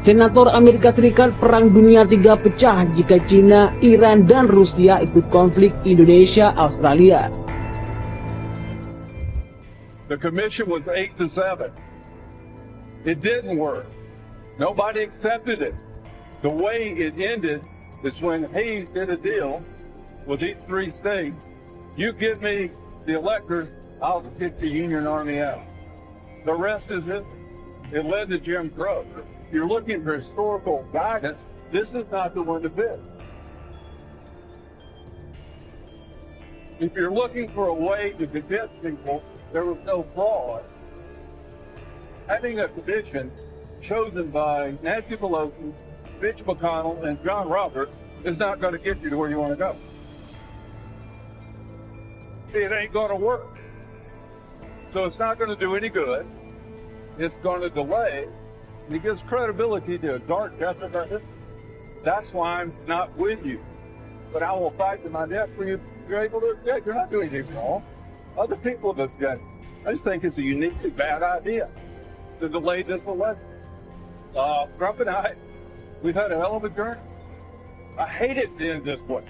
Senator Amerika Serikat, Perang Dunia III pecah jika Cina, Iran, dan Rusia ikut konflik Indonesia-Australia. The commission was 8-7. It didn't work. Nobody accepted it. The way it ended is when Hayes did a deal with these 3 states. You give me the electors, I'll kick the Union Army out. The rest is it. It led to Jim Crow. If you're looking for historical guidance, this is not the one to pick. If you're looking for a way to convince people there was no fraud, having a commission chosen by Nancy Pelosi, Mitch McConnell, and John Roberts is not going to get you to where you want to go. It ain't going to work. So it's not going to do any good. It's going to delay. It gives credibility to a dark death of our history. That's why I'm not with you. But I will fight to my death for you. You're able to object. You're not doing anything wrong. Other people have objected. I just think it's a uniquely bad idea to delay this election. Trump and I, we've had a hell of a journey. I hate it to end this way.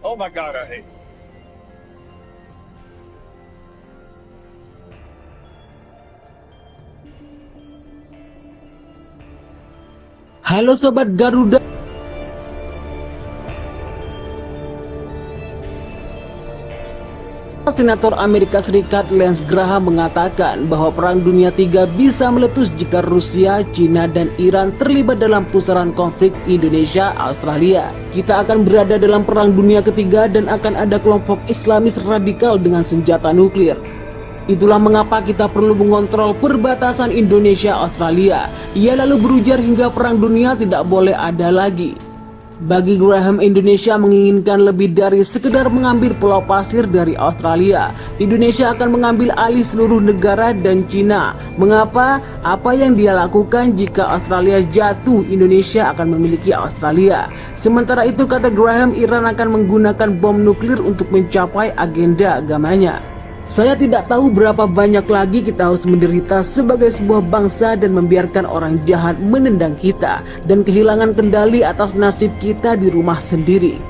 Oh my God, I hate it. Halo Sobat Garuda. Senator Amerika Serikat Lindsey Graham mengatakan bahwa Perang Dunia III bisa meletus jika Rusia, Cina, dan Iran terlibat dalam pusaran konflik Indonesia-Australia. Kita akan berada dalam Perang Dunia Ketiga dan akan ada kelompok Islamis radikal dengan senjata nuklir. Itulah mengapa kita perlu mengontrol perbatasan Indonesia-Australia. Ia lalu berujar hingga Perang Dunia tidak boleh ada lagi. Bagi Graham, Indonesia menginginkan lebih dari sekedar mengambil pulau pasir dari Australia. Indonesia akan mengambil alih seluruh negara dan Cina. Mengapa? Apa yang dia lakukan jika Australia jatuh, Indonesia akan memiliki Australia. Sementara itu, kata Graham, Iran akan menggunakan bom nuklir untuk mencapai agenda agamanya. Saya tidak tahu berapa banyak lagi kita harus menderita sebagai sebuah bangsa dan membiarkan orang jahat menendang kita dan kehilangan kendali atas nasib kita di rumah sendiri.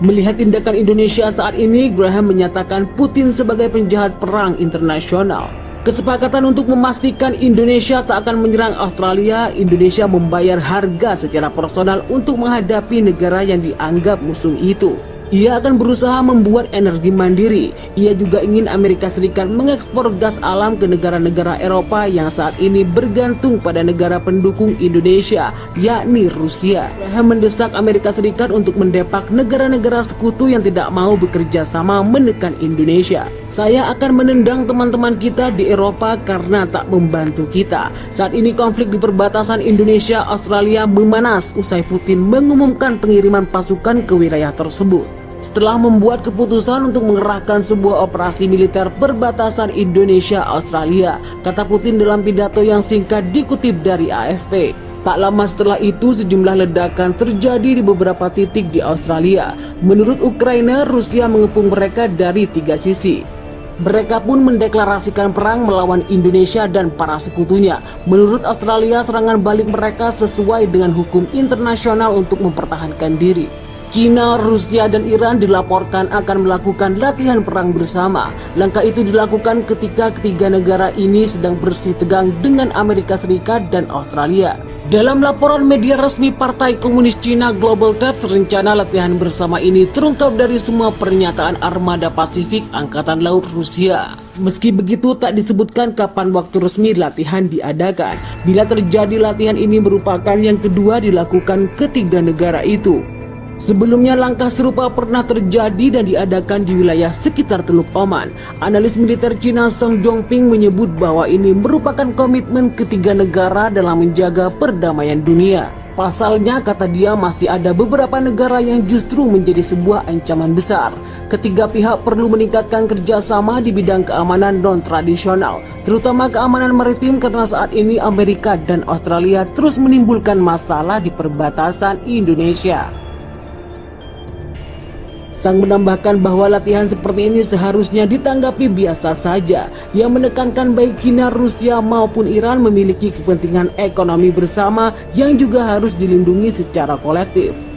Melihat tindakan Indonesia saat ini, Graham menyatakan Putin sebagai penjahat perang internasional. Kesepakatan untuk memastikan Indonesia tak akan menyerang Australia, Indonesia membayar harga secara personal untuk menghadapi negara yang dianggap musuh itu. Ia akan berusaha membuat energi mandiri. Ia juga ingin Amerika Serikat mengekspor gas alam ke negara-negara Eropa yang saat ini bergantung pada negara pendukung Indonesia, yakni Rusia. Graham mendesak Amerika Serikat untuk mendepak negara-negara sekutu yang tidak mau bekerja sama menekan Indonesia. Saya akan menendang teman-teman kita di Eropa karena tak membantu kita. Saat ini konflik di perbatasan Indonesia-Australia memanas usai Putin mengumumkan pengiriman pasukan ke wilayah tersebut. Setelah membuat keputusan untuk mengerahkan sebuah operasi militer perbatasan Indonesia-Australia, kata Putin dalam pidato yang singkat dikutip dari AFP. Tak lama setelah itu, sejumlah ledakan terjadi di beberapa titik di Australia. Menurut Ukraina, Rusia mengepung mereka dari 3 sisi. Mereka pun mendeklarasikan perang melawan Indonesia dan para sekutunya. Menurut Australia, serangan balik mereka sesuai dengan hukum internasional untuk mempertahankan diri. Cina, Rusia, dan Iran dilaporkan akan melakukan latihan perang bersama. Langkah itu dilakukan ketika ketiga negara ini sedang bersih tegang dengan Amerika Serikat dan Australia. Dalam laporan media resmi Partai Komunis Cina Global Tabs, rencana latihan bersama ini terungkap dari semua pernyataan Armada Pasifik Angkatan Laut Rusia. Meski begitu, tak disebutkan kapan waktu resmi latihan diadakan. Bila terjadi, latihan ini merupakan yang kedua dilakukan ketiga negara itu. Sebelumnya langkah serupa pernah terjadi dan diadakan di wilayah sekitar Teluk Oman. Analis militer Cina Song Jongping menyebut bahwa ini merupakan komitmen ketiga negara dalam menjaga perdamaian dunia. Pasalnya, kata dia, masih ada beberapa negara yang justru menjadi sebuah ancaman besar. Ketiga pihak perlu meningkatkan kerjasama di bidang keamanan non-tradisional, terutama keamanan maritim, karena saat ini Amerika dan Australia terus menimbulkan masalah di perbatasan Indonesia. Sang menambahkan bahwa latihan seperti ini seharusnya ditanggapi biasa saja, yang menekankan baik China, Rusia maupun Iran memiliki kepentingan ekonomi bersama yang juga harus dilindungi secara kolektif.